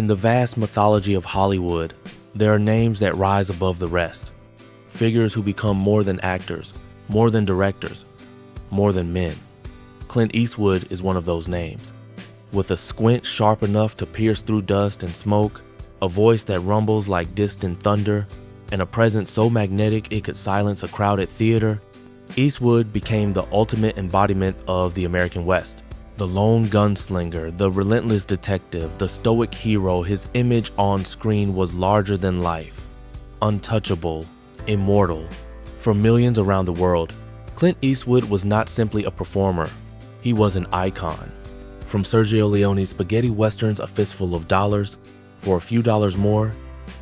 In the vast mythology of Hollywood, there are names that rise above the rest. Figures who become more than actors, more than directors, more than men. Clint Eastwood is one of those names. With a squint sharp enough to pierce through dust and smoke, a voice that rumbles like distant thunder, and a presence so magnetic it could silence a crowded theater, Eastwood became the ultimate embodiment of the American West. The lone gunslinger, the relentless detective, the stoic hero, his image on screen was larger than life, untouchable, immortal. For millions around the world, Clint Eastwood was not simply a performer, he was an icon. From Sergio Leone's spaghetti westerns A Fistful of Dollars, For a Few Dollars More,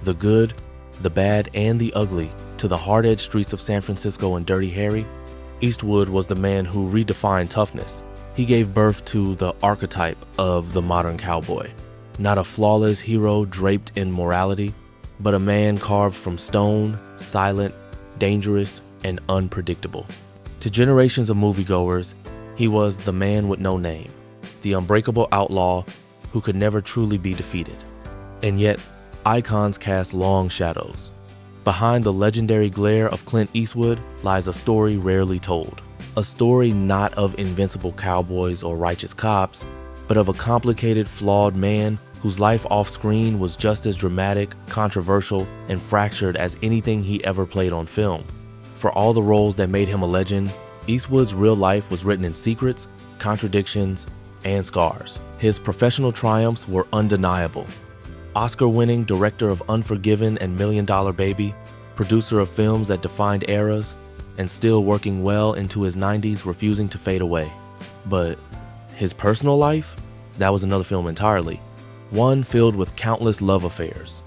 The Good, The Bad, and the Ugly, to the hard-edged streets of San Francisco and Dirty Harry, Eastwood was the man who redefined toughness. He gave birth to the archetype of the modern cowboy. Not a flawless hero draped in morality, but a man carved from stone, silent, dangerous, and unpredictable. To generations of moviegoers, he was the man with no name, the unbreakable outlaw who could never truly be defeated. And yet, icons cast long shadows. Behind the legendary glare of Clint Eastwood lies a story rarely told. A story not of invincible cowboys or righteous cops, but of a complicated, flawed man whose life off-screen was just as dramatic, controversial, and fractured as anything he ever played on film. For all the roles that made him a legend, Eastwood's real life was written in secrets, contradictions, and scars. His professional triumphs were undeniable. Oscar-winning director of Unforgiven and Million Dollar Baby, producer of films that defined eras, and still working well into his 90s, refusing to fade away. But his personal life? That was another film entirely. One filled with countless love affairs.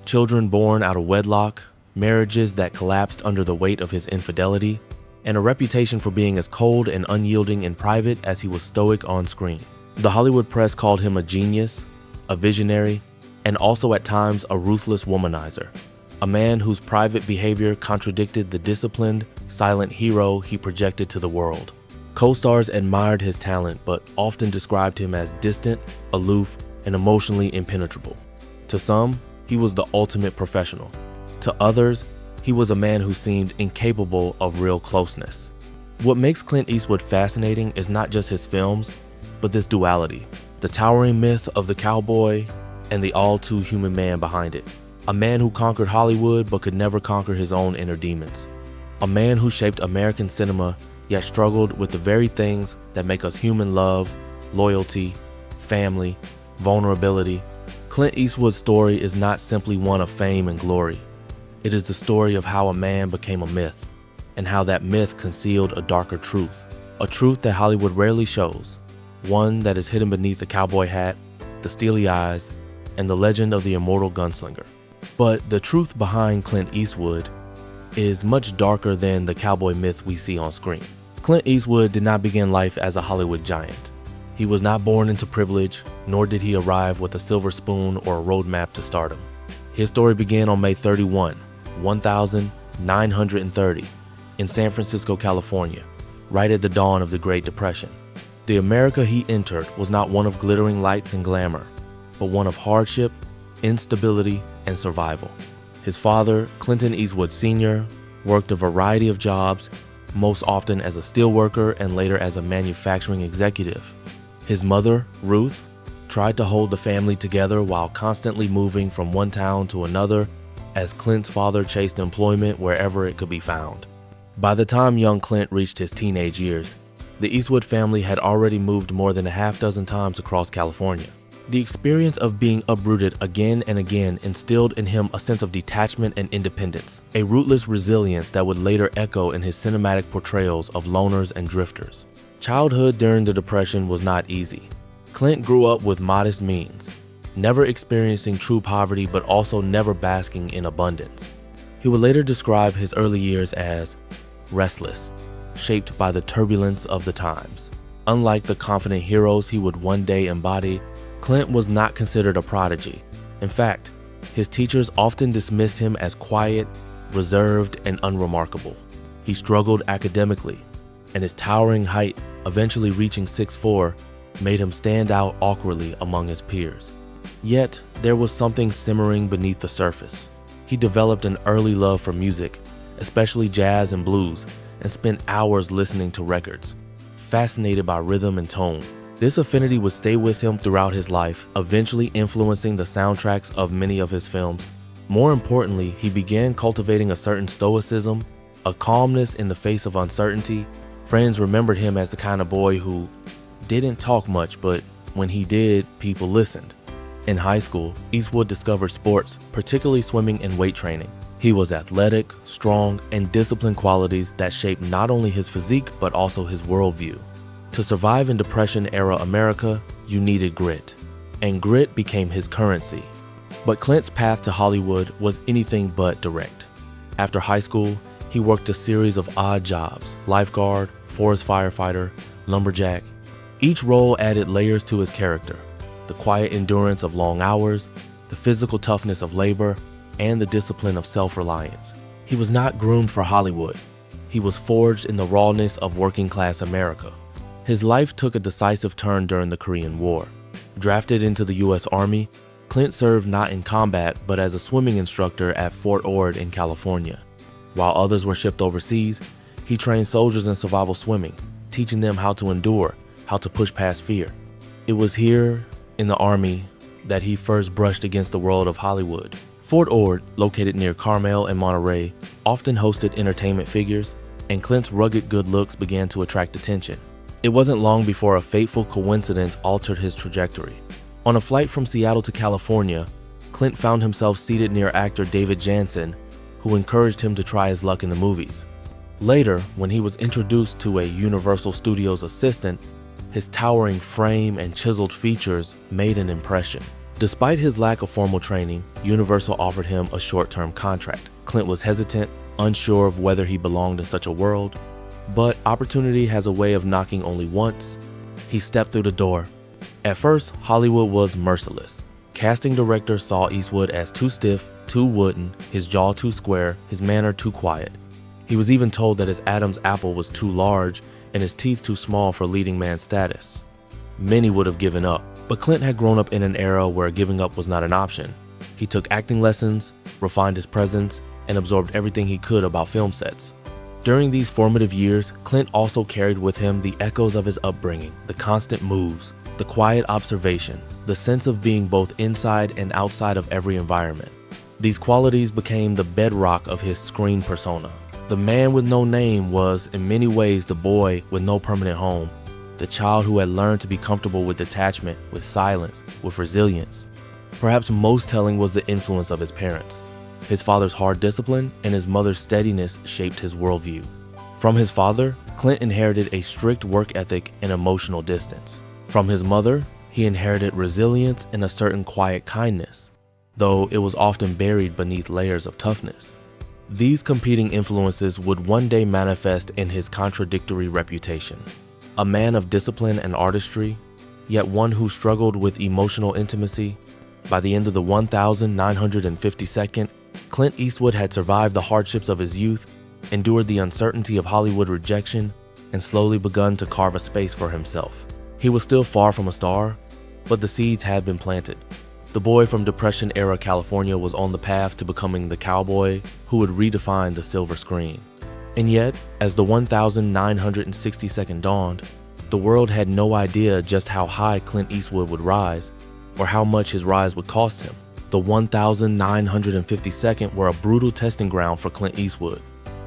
Children born out of wedlock, marriages that collapsed under the weight of his infidelity, and a reputation for being as cold and unyielding in private as he was stoic on screen. The Hollywood press called him a genius, a visionary, and also at times a ruthless womanizer. A man whose private behavior contradicted the disciplined, silent hero he projected to the world. Co-stars admired his talent, but often described him as distant, aloof, and emotionally impenetrable. To some, he was the ultimate professional. To others, he was a man who seemed incapable of real closeness. What makes Clint Eastwood fascinating is not just his films, but this duality, the towering myth of the cowboy and the all-too-human man behind it. A man who conquered Hollywood but could never conquer his own inner demons. A man who shaped American cinema yet struggled with the very things that make us human: love, loyalty, family, vulnerability. Clint Eastwood's story is not simply one of fame and glory. It is the story of how a man became a myth, and how that myth concealed a darker truth. A truth that Hollywood rarely shows. One that is hidden beneath the cowboy hat, the steely eyes, and the legend of the immortal gunslinger. But the truth behind Clint Eastwood is much darker than the cowboy myth we see on screen. Clint Eastwood did not begin life as a Hollywood giant. He was not born into privilege, nor did he arrive with a silver spoon or a roadmap to stardom. His story began on May 31, 1930, in San Francisco, California, right at the dawn of the Great Depression. The America he entered was not one of glittering lights and glamour, but one of hardship, instability, and survival. His father, Clinton Eastwood Sr., worked a variety of jobs, most often as a steelworker and later as a manufacturing executive. His mother, Ruth, tried to hold the family together while constantly moving from one town to another as Clint's father chased employment wherever it could be found. By the time young Clint reached his teenage years, the Eastwood family had already moved more than a half dozen times across California. The experience of being uprooted again and again instilled in him a sense of detachment and independence, a rootless resilience that would later echo in his cinematic portrayals of loners and drifters. Childhood during the Depression was not easy. Clint grew up with modest means, never experiencing true poverty but also never basking in abundance. He would later describe his early years as restless, shaped by the turbulence of the times. Unlike the confident heroes he would one day embody, Clint was not considered a prodigy. In fact, his teachers often dismissed him as quiet, reserved, and unremarkable. He struggled academically, and his towering height, eventually reaching 6'4", made him stand out awkwardly among his peers. Yet, there was something simmering beneath the surface. He developed an early love for music, especially jazz and blues, and spent hours listening to records, fascinated by rhythm and tone. This affinity would stay with him throughout his life, eventually influencing the soundtracks of many of his films. More importantly, he began cultivating a certain stoicism, a calmness in the face of uncertainty. Friends remembered him as the kind of boy who didn't talk much, but when he did, people listened. In high school, Eastwood discovered sports, particularly swimming and weight training. He was athletic, strong, and disciplined, qualities that shaped not only his physique but also his worldview. To survive in Depression-era America, you needed grit, and grit became his currency. But Clint's path to Hollywood was anything but direct. After high school, he worked a series of odd jobs: lifeguard, forest firefighter, lumberjack. Each role added layers to his character: the quiet endurance of long hours, the physical toughness of labor, and the discipline of self-reliance. He was not groomed for Hollywood. He was forged in the rawness of working-class America. His life took a decisive turn during the Korean War. Drafted into the U.S. Army, Clint served not in combat but as a swimming instructor at Fort Ord in California. While others were shipped overseas, he trained soldiers in survival swimming, teaching them how to endure, how to push past fear. It was here, in the Army, that he first brushed against the world of Hollywood. Fort Ord, located near Carmel and Monterey, often hosted entertainment figures, and Clint's rugged good looks began to attract attention. It wasn't long before a fateful coincidence altered his trajectory. On a flight from Seattle to California, Clint found himself seated near actor David Jansen, who encouraged him to try his luck in the movies. Later, when he was introduced to a Universal Studios assistant, his towering frame and chiseled features made an impression. Despite his lack of formal training, Universal offered him a short-term contract. Clint was hesitant, unsure of whether he belonged in such a world, but opportunity has a way of knocking only once. He stepped through the door. At first, Hollywood was merciless. Casting directors saw Eastwood as too stiff, too wooden, his jaw too square, his manner too quiet. He was even told that his Adam's apple was too large and his teeth too small for leading man status. Many would have given up, but Clint had grown up in an era where giving up was not an option. He took acting lessons, refined his presence, and absorbed everything he could about film sets. During these formative years, Clint also carried with him the echoes of his upbringing, the constant moves, the quiet observation, the sense of being both inside and outside of every environment. These qualities became the bedrock of his screen persona. The man with no name was, in many ways, the boy with no permanent home, the child who had learned to be comfortable with detachment, with silence, with resilience. Perhaps most telling was the influence of his parents. His father's hard discipline and his mother's steadiness shaped his worldview. From his father, Clint inherited a strict work ethic and emotional distance. From his mother, he inherited resilience and a certain quiet kindness, though it was often buried beneath layers of toughness. These competing influences would one day manifest in his contradictory reputation. A man of discipline and artistry, yet one who struggled with emotional intimacy. By the end of the 1952nd, Clint Eastwood had survived the hardships of his youth, endured the uncertainty of Hollywood rejection, and slowly begun to carve a space for himself. He was still far from a star, but the seeds had been planted. The boy from Depression-era California was on the path to becoming the cowboy who would redefine the silver screen. And yet, as the 1962nd dawned, the world had no idea just how high Clint Eastwood would rise, or how much his rise would cost him. The 1952nd were a brutal testing ground for Clint Eastwood.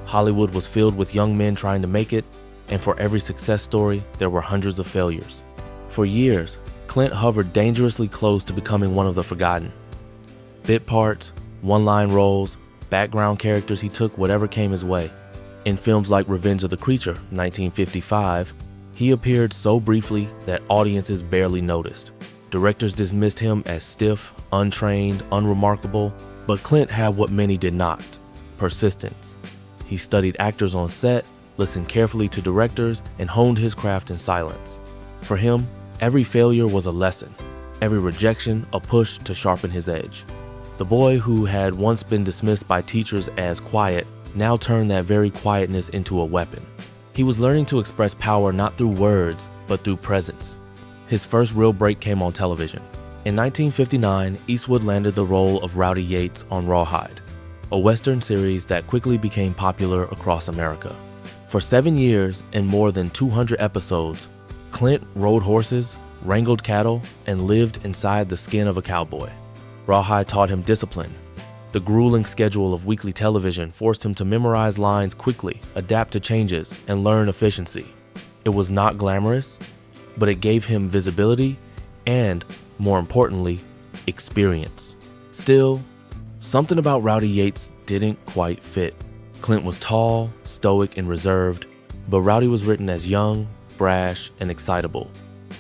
Hollywood was filled with young men trying to make it, and for every success story, there were hundreds of failures. For years, Clint hovered dangerously close to becoming one of the forgotten. Bit parts, one-line roles, background characters, he took whatever came his way. In films like Revenge of the Creature, 1955, he appeared so briefly that audiences barely noticed. Directors dismissed him as stiff, untrained, unremarkable, but Clint had what many did not: persistence. He studied actors on set, listened carefully to directors, and honed his craft in silence. For him, every failure was a lesson, every rejection a push to sharpen his edge. The boy who had once been dismissed by teachers as quiet now turned that very quietness into a weapon. He was learning to express power not through words, but through presence. His first real break came on television. In 1959, Eastwood landed the role of Rowdy Yates on Rawhide, a Western series that quickly became popular across America. For 7 years and more than 200 episodes, Clint rode horses, wrangled cattle, and lived inside the skin of a cowboy. Rawhide taught him discipline. The grueling schedule of weekly television forced him to memorize lines quickly, adapt to changes, and learn efficiency. It was not glamorous, but it gave him visibility and, more importantly, experience. Still, something about Rowdy Yates didn't quite fit. Clint was tall, stoic, and reserved, but Rowdy was written as young, brash, and excitable.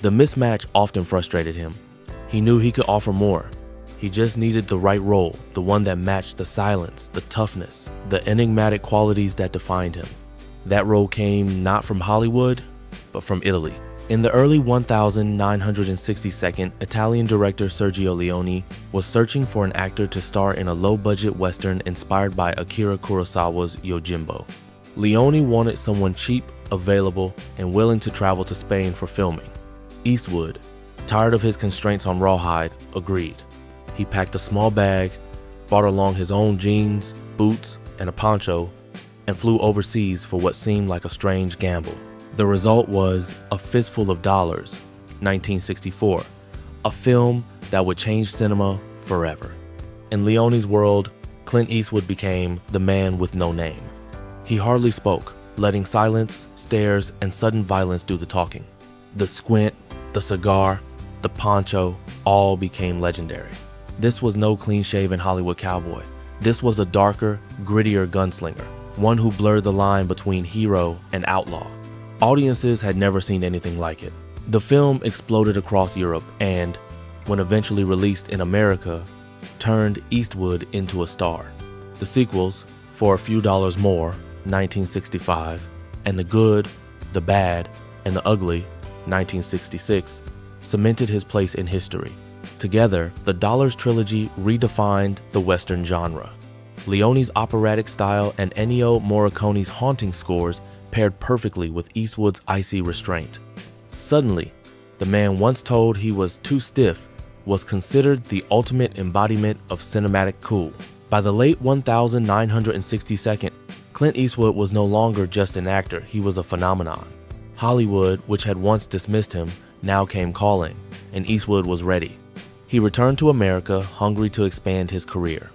The mismatch often frustrated him. He knew he could offer more. He just needed the right role, the one that matched the silence, the toughness, the enigmatic qualities that defined him. That role came not from Hollywood, but from Italy. In the early 1962nd, Italian director Sergio Leone was searching for an actor to star in a low-budget western inspired by Akira Kurosawa's Yojimbo. Leone wanted someone cheap, available, and willing to travel to Spain for filming. Eastwood, tired of his constraints on Rawhide, agreed. He packed a small bag, brought along his own jeans, boots, and a poncho, and flew overseas for what seemed like a strange gamble. The result was A Fistful of Dollars, 1964, a film that would change cinema forever. In Leone's world, Clint Eastwood became the man with no name. He hardly spoke, letting silence, stares, and sudden violence do the talking. The squint, the cigar, the poncho, all became legendary. This was no clean-shaven Hollywood cowboy. This was a darker, grittier gunslinger, one who blurred the line between hero and outlaw. Audiences had never seen anything like it. The film exploded across Europe and, when eventually released in America, turned Eastwood into a star. The sequels, For a Few Dollars More, 1965, and The Good, the Bad, and the Ugly, 1966, cemented his place in history. Together, the Dollars trilogy redefined the Western genre. Leone's operatic style and Ennio Morricone's haunting scores paired perfectly with Eastwood's icy restraint. Suddenly, the man once told he was too stiff was considered the ultimate embodiment of cinematic cool. By the late 1962nd, Clint Eastwood was no longer just an actor, he was a phenomenon. Hollywood, which had once dismissed him, now came calling, and Eastwood was ready. He returned to America, hungry to expand his career.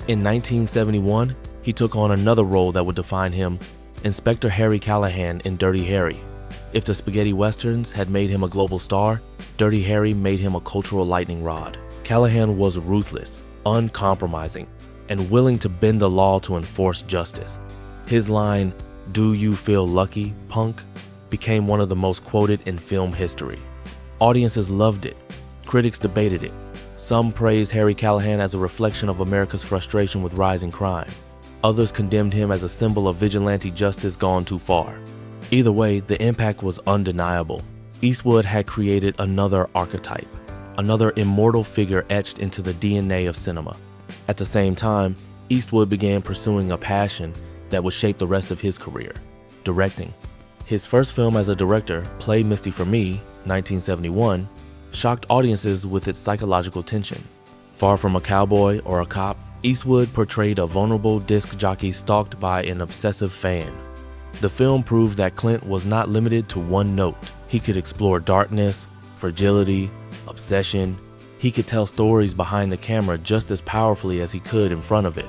In 1971, he took on another role that would define him, Inspector Harry Callahan in Dirty Harry. If the spaghetti westerns had made him a global star, Dirty Harry made him a cultural lightning rod. Callahan was ruthless, uncompromising, and willing to bend the law to enforce justice. His line, "Do you feel lucky, punk?" became one of the most quoted in film history. Audiences loved it. Critics debated it. Some praised Harry Callahan as a reflection of America's frustration with rising crime. Others condemned him as a symbol of vigilante justice gone too far. Either way, the impact was undeniable. Eastwood had created another archetype, another immortal figure etched into the DNA of cinema. At the same time, Eastwood began pursuing a passion that would shape the rest of his career, directing. His first film as a director, Play Misty for Me, 1971, shocked audiences with its psychological tension. Far from a cowboy or a cop, Eastwood portrayed a vulnerable disc jockey stalked by an obsessive fan. The film proved that Clint was not limited to one note. He could explore darkness, fragility, obsession. He could tell stories behind the camera just as powerfully as he could in front of it.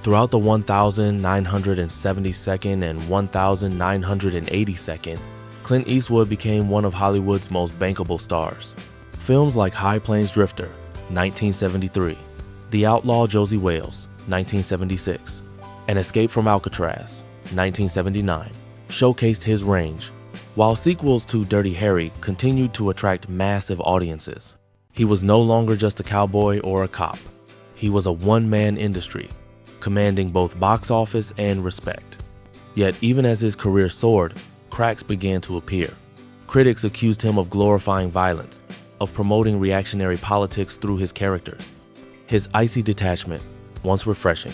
Throughout the 1972nd and 1982nd, Clint Eastwood became one of Hollywood's most bankable stars. Films like High Plains Drifter, 1973, The Outlaw Josie Wales, 1976, and Escape from Alcatraz, 1979, showcased his range, while sequels to Dirty Harry continued to attract massive audiences. He was no longer just a cowboy or a cop. He was a one-man industry, commanding both box office and respect. Yet even as his career soared, cracks began to appear. Critics accused him of glorifying violence, of promoting reactionary politics through his characters. His icy detachment, once refreshing,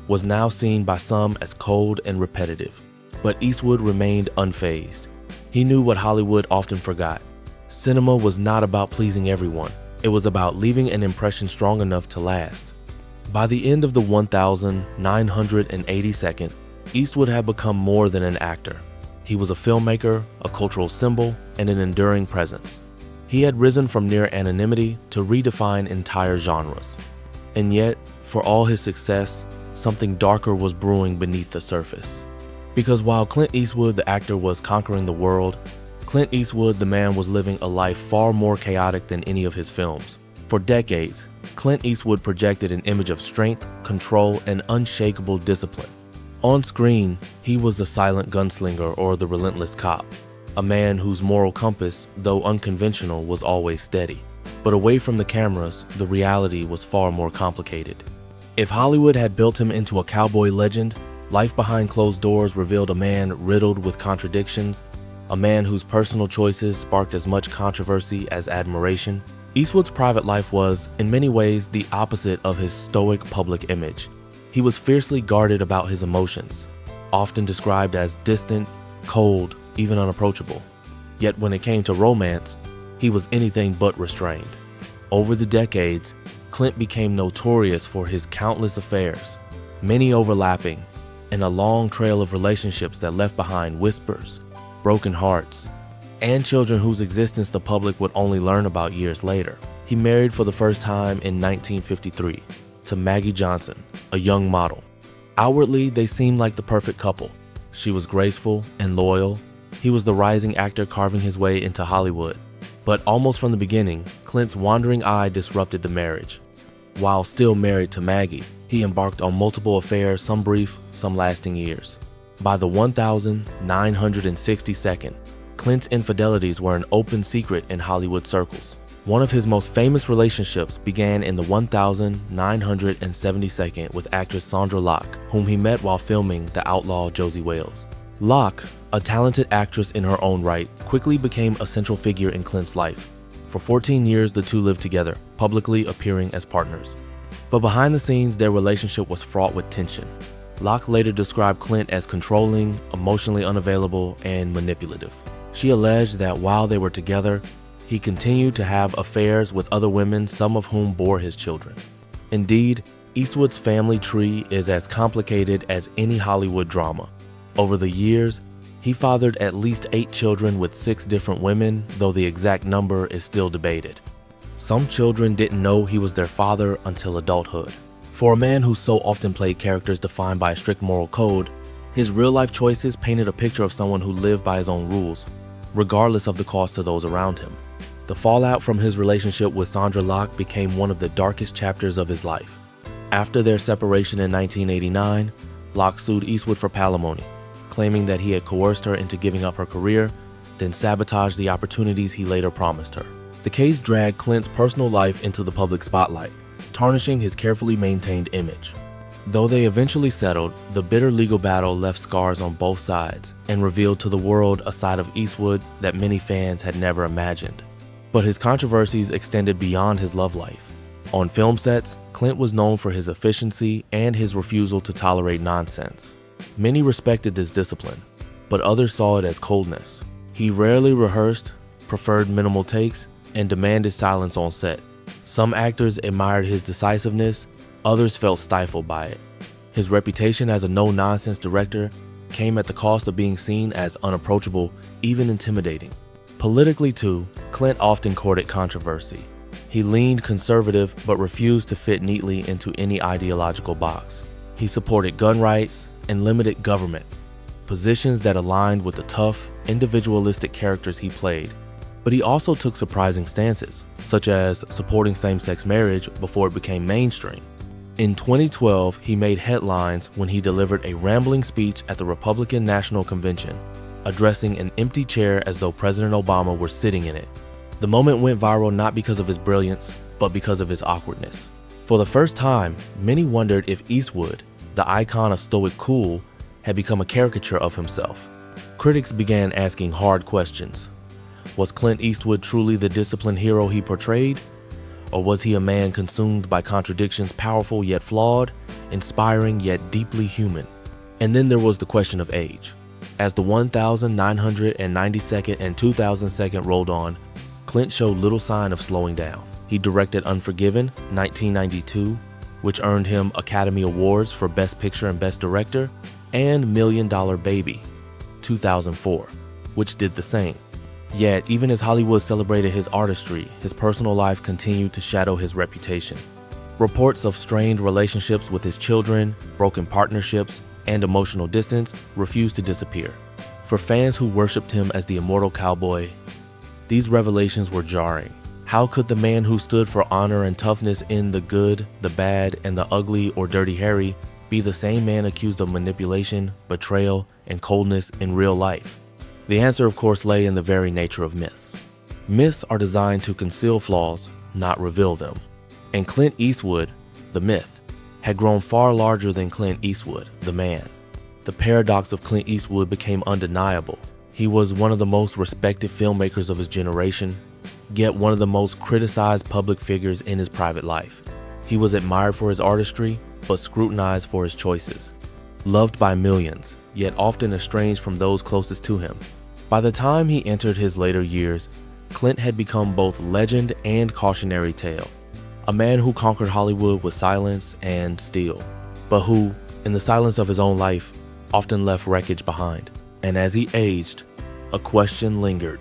was now seen by some as cold and repetitive. But Eastwood remained unfazed. He knew what Hollywood often forgot. Cinema was not about pleasing everyone. It was about leaving an impression strong enough to last. By the end of the 1982nd, Eastwood had become more than an actor. He was a filmmaker, a cultural symbol, and an enduring presence. He had risen from near anonymity to redefine entire genres. And yet, for all his success, something darker was brewing beneath the surface. Because while Clint Eastwood, the actor, was conquering the world, Clint Eastwood, the man, was living a life far more chaotic than any of his films. For decades, Clint Eastwood projected an image of strength, control, and unshakable discipline. On screen, he was the silent gunslinger or the relentless cop, a man whose moral compass, though unconventional, was always steady. But away from the cameras, the reality was far more complicated. If Hollywood had built him into a cowboy legend, life behind closed doors revealed a man riddled with contradictions, a man whose personal choices sparked as much controversy as admiration. Eastwood's private life was, in many ways, the opposite of his stoic public image. He was fiercely guarded about his emotions, often described as distant, cold, even unapproachable. Yet when it came to romance, he was anything but restrained. Over the decades, Clint became notorious for his countless affairs, many overlapping, and a long trail of relationships that left behind whispers, broken hearts, and children whose existence the public would only learn about years later. He married for the first time in 1953 to Maggie Johnson, a young model. Outwardly, they seemed like the perfect couple. She was graceful and loyal. He was the rising actor carving his way into Hollywood. But almost from the beginning, Clint's wandering eye disrupted the marriage. While still married to Maggie, he embarked on multiple affairs, some brief, some lasting years. By the 1962nd, Clint's infidelities were an open secret in Hollywood circles. One of his most famous relationships began in the 1972nd with actress Sandra Locke, whom he met while filming The Outlaw Josie Wales. Locke, a talented actress in her own right, quickly became a central figure in Clint's life. For 14 years, the two lived together, publicly appearing as partners. But behind the scenes, their relationship was fraught with tension. Locke later described Clint as controlling, emotionally unavailable, and manipulative. She alleged that while they were together, he continued to have affairs with other women, some of whom bore his children. Indeed, Eastwood's family tree is as complicated as any Hollywood drama. Over the years, he fathered at least 8 children with 6 different women, though the exact number is still debated. Some children didn't know he was their father until adulthood. For a man who so often played characters defined by a strict moral code, his real-life choices painted a picture of someone who lived by his own rules, regardless of the cost to those around him. The fallout from his relationship with Sandra Locke became one of the darkest chapters of his life. After their separation in 1989, Locke sued Eastwood for palimony, claiming that he had coerced her into giving up her career, then sabotaged the opportunities he later promised her. The case dragged Clint's personal life into the public spotlight, tarnishing his carefully maintained image. Though they eventually settled, the bitter legal battle left scars on both sides and revealed to the world a side of Eastwood that many fans had never imagined. But his controversies extended beyond his love life. On film sets, Clint was known for his efficiency and his refusal to tolerate nonsense. Many respected this discipline, but others saw it as coldness. He rarely rehearsed, preferred minimal takes, and demanded silence on set. Some actors admired his decisiveness, others felt stifled by it. His reputation as a no-nonsense director came at the cost of being seen as unapproachable, even intimidating. Politically too, Clint often courted controversy. He leaned conservative but refused to fit neatly into any ideological box. He supported gun rights and limited government, positions that aligned with the tough, individualistic characters he played. But he also took surprising stances, such as supporting same-sex marriage before it became mainstream. In 2012, he made headlines when he delivered a rambling speech at the Republican National Convention, addressing an empty chair as though President Obama were sitting in it. The moment went viral not because of his brilliance, but because of his awkwardness. For the first time, many wondered if Eastwood, the icon of stoic cool, had become a caricature of himself. Critics began asking hard questions. Was Clint Eastwood truly the disciplined hero he portrayed? Or was he a man consumed by contradictions, powerful yet flawed, inspiring yet deeply human? And then there was the question of age. As the 1992nd and 2002nd rolled on, Clint showed little sign of slowing down. He directed Unforgiven, 1992, which earned him Academy Awards for Best Picture and Best Director, and $1 Million Baby, 2004, which did the same. Yet, even as Hollywood celebrated his artistry, his personal life continued to shadow his reputation. Reports of strained relationships with his children, broken partnerships, and emotional distance refused to disappear. For fans who worshipped him as the immortal cowboy, these revelations were jarring. How could the man who stood for honor and toughness in the good, the bad, and the ugly or Dirty Harry be the same man accused of manipulation, betrayal, and coldness in real life? The answer, of course, lay in the very nature of myths. Myths are designed to conceal flaws, not reveal them. And Clint Eastwood, the myth, had grown far larger than Clint Eastwood, the man. The paradox of Clint Eastwood became undeniable. He was one of the most respected filmmakers of his generation, yet one of the most criticized public figures in his private life. He was admired for his artistry, but scrutinized for his choices. Loved by millions, yet often estranged from those closest to him. By the time he entered his later years, Clint had become both legend and cautionary tale. A man who conquered Hollywood with silence and steel, but who, in the silence of his own life, often left wreckage behind. And as he aged, a question lingered.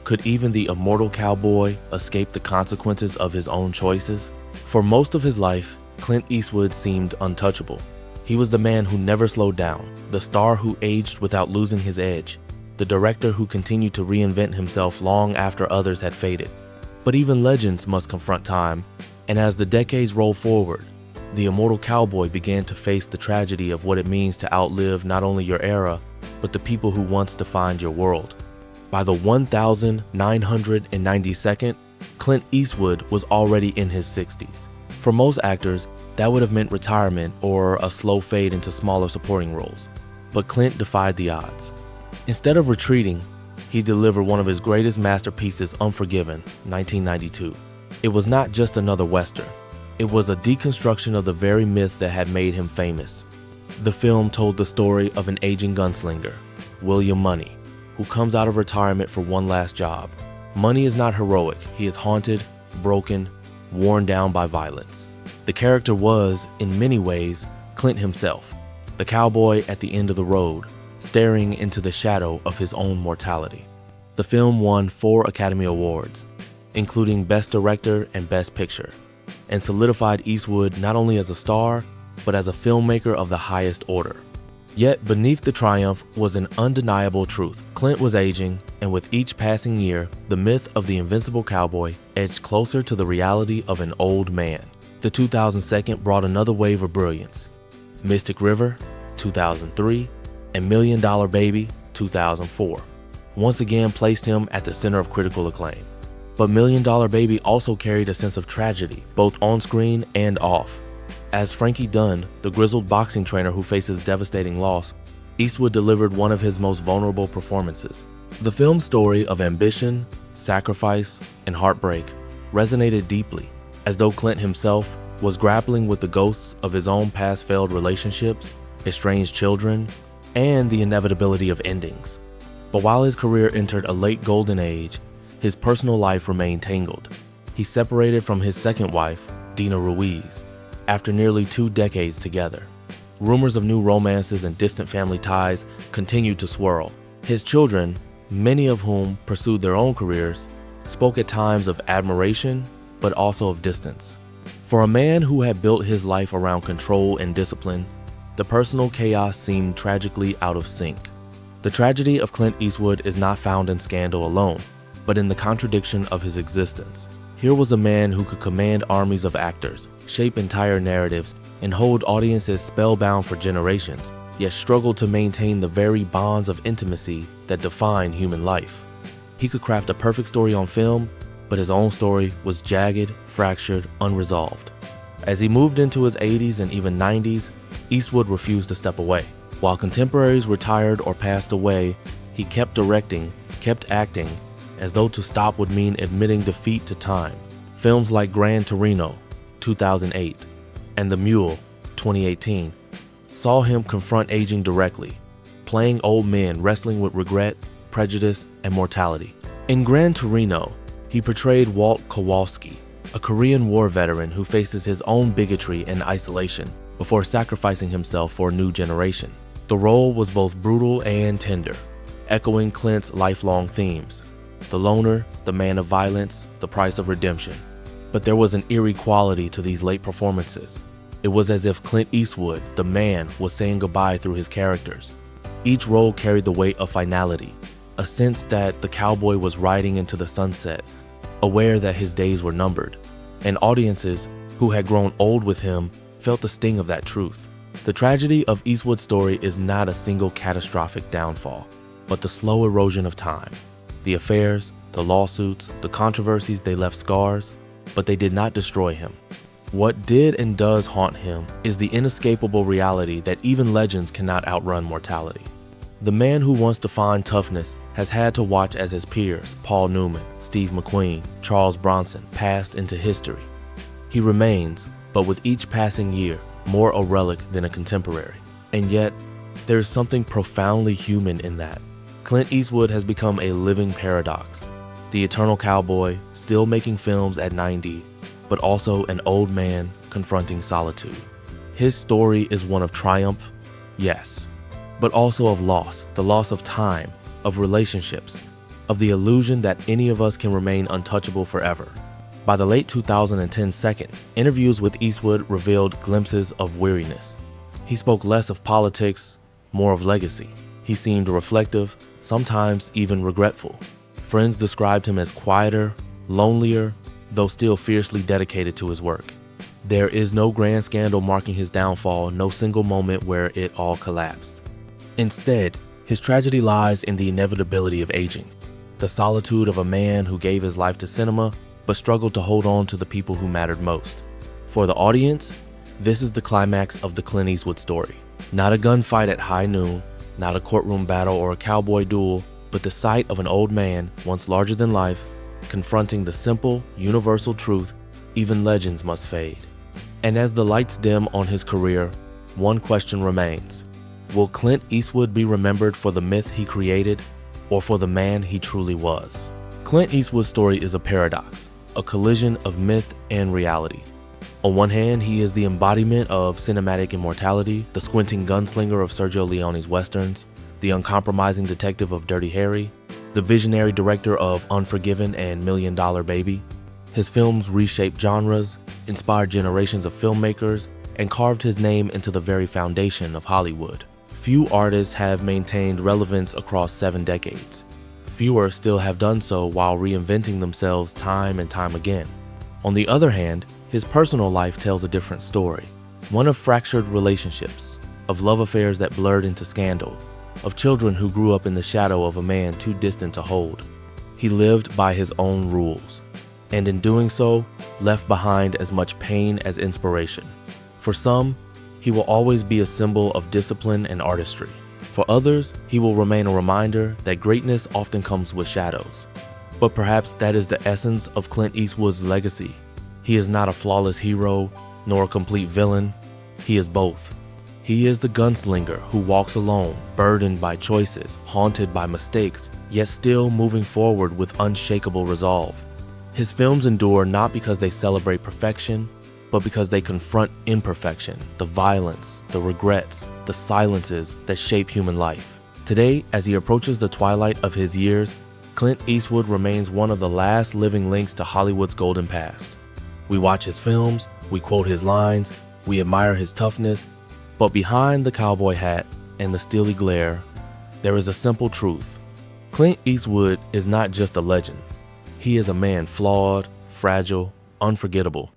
Could even the immortal cowboy escape the consequences of his own choices? For most of his life, Clint Eastwood seemed untouchable. He was the man who never slowed down, the star who aged without losing his edge, the director who continued to reinvent himself long after others had faded. But even legends must confront time, and as the decades rolled forward, the immortal cowboy began to face the tragedy of what it means to outlive not only your era, but the people who once defined your world. By the 1992nd, Clint Eastwood was already in his 60s. For most actors, that would have meant retirement or a slow fade into smaller supporting roles. But Clint defied the odds. Instead of retreating, he delivered one of his greatest masterpieces, Unforgiven, 1992. It was not just another Western. It was a deconstruction of the very myth that had made him famous. The film told the story of an aging gunslinger, William Money, who comes out of retirement for one last job. Money is not heroic. He is haunted, broken, worn down by violence. The character was, in many ways, Clint himself, the cowboy at the end of the road, staring into the shadow of his own mortality. The film won 4 Academy Awards, including Best Director and Best Picture, and solidified Eastwood not only as a star, but as a filmmaker of the highest order. Yet beneath the triumph was an undeniable truth. Clint was aging, and with each passing year, the myth of the invincible cowboy edged closer to the reality of an old man. The 2002 brought another wave of brilliance. Mystic River, 2003, and $1 Million Baby, 2004, once again placed him at the center of critical acclaim. But $1 Million Baby also carried a sense of tragedy, both on screen and off. As Frankie Dunn, the grizzled boxing trainer who faces devastating loss, Eastwood delivered one of his most vulnerable performances. The film's story of ambition, sacrifice, and heartbreak resonated deeply, as though Clint himself was grappling with the ghosts of his own past failed relationships, estranged children, and the inevitability of endings. But while his career entered a late golden age, his personal life remained tangled. He separated from his second wife, Dina Ruiz, after nearly 2 decades together. Rumors of new romances and distant family ties continued to swirl. His children, many of whom pursued their own careers, spoke at times of admiration, but also of distance. For a man who had built his life around control and discipline, the personal chaos seemed tragically out of sync. The tragedy of Clint Eastwood is not found in scandal alone, but in the contradiction of his existence. Here was a man who could command armies of actors, shape entire narratives, and hold audiences spellbound for generations, yet struggled to maintain the very bonds of intimacy that define human life. He could craft a perfect story on film, but his own story was jagged, fractured, unresolved. As he moved into his 80s and even 90s, Eastwood refused to step away. While contemporaries retired or passed away, he kept directing, kept acting, as though to stop would mean admitting defeat to time. Films like Gran Torino, 2008, and The Mule, 2018, saw him confront aging directly, playing old men wrestling with regret, prejudice, and mortality. In Gran Torino, he portrayed Walt Kowalski, a Korean War veteran who faces his own bigotry and isolation before sacrificing himself for a new generation. The role was both brutal and tender, echoing Clint's lifelong themes: the loner, the man of violence, the price of redemption. But there was an eerie quality to these late performances. It was as if Clint Eastwood, the man, was saying goodbye through his characters. Each role carried the weight of finality, a sense that the cowboy was riding into the sunset, aware that his days were numbered, and audiences who had grown old with him felt the sting of that truth. The tragedy of Eastwood's story is not a single catastrophic downfall, but the slow erosion of time. The affairs, the lawsuits, the controversies, they left scars, but they did not destroy him. What did and does haunt him is the inescapable reality that even legends cannot outrun mortality. The man who once defined toughness has had to watch as his peers, Paul Newman, Steve McQueen, Charles Bronson, passed into history. He remains, but with each passing year, more a relic than a contemporary. And yet, there is something profoundly human in that. Clint Eastwood has become a living paradox. The eternal cowboy, still making films at 90, but also an old man confronting solitude. His story is one of triumph, yes, but also of loss, the loss of time, of relationships, of the illusion that any of us can remain untouchable forever. By the late 2010 second, interviews with Eastwood revealed glimpses of weariness. He spoke less of politics, more of legacy. He seemed reflective, sometimes even regretful. Friends described him as quieter, lonelier, though still fiercely dedicated to his work. There is no grand scandal marking his downfall, no single moment where it all collapsed. Instead, his tragedy lies in the inevitability of aging, the solitude of a man who gave his life to cinema but struggled to hold on to the people who mattered most. For the audience, this is the climax of the Clint Eastwood story. Not a gunfight at high noon, not a courtroom battle or a cowboy duel, but the sight of an old man, once larger than life, confronting the simple, universal truth: even legends must fade. And as the lights dim on his career, one question remains: will Clint Eastwood be remembered for the myth he created, or for the man he truly was? Clint Eastwood's story is a paradox, a collision of myth and reality. On one hand, he is the embodiment of cinematic immortality, the squinting gunslinger of Sergio Leone's westerns, the uncompromising detective of Dirty Harry, the visionary director of Unforgiven and $1 Million Baby. His films reshaped genres, inspired generations of filmmakers, and carved his name into the very foundation of Hollywood. Few artists have maintained relevance across 7 decades. Fewer still have done so while reinventing themselves time and time again. On the other hand, his personal life tells a different story, one of fractured relationships, of love affairs that blurred into scandal, of children who grew up in the shadow of a man too distant to hold. He lived by his own rules, and in doing so, left behind as much pain as inspiration. For some, he will always be a symbol of discipline and artistry. For others, he will remain a reminder that greatness often comes with shadows. But perhaps that is the essence of Clint Eastwood's legacy. He is not a flawless hero, nor a complete villain. He is both. He is the gunslinger who walks alone, burdened by choices, haunted by mistakes, yet still moving forward with unshakable resolve. His films endure not because they celebrate perfection, but because they confront imperfection, the violence, the regrets, the silences that shape human life. Today, as he approaches the twilight of his years, Clint Eastwood remains one of the last living links to Hollywood's golden past. We watch his films, we quote his lines, we admire his toughness, but behind the cowboy hat and the steely glare, there is a simple truth. Clint Eastwood is not just a legend. He is a man flawed, fragile, unforgettable,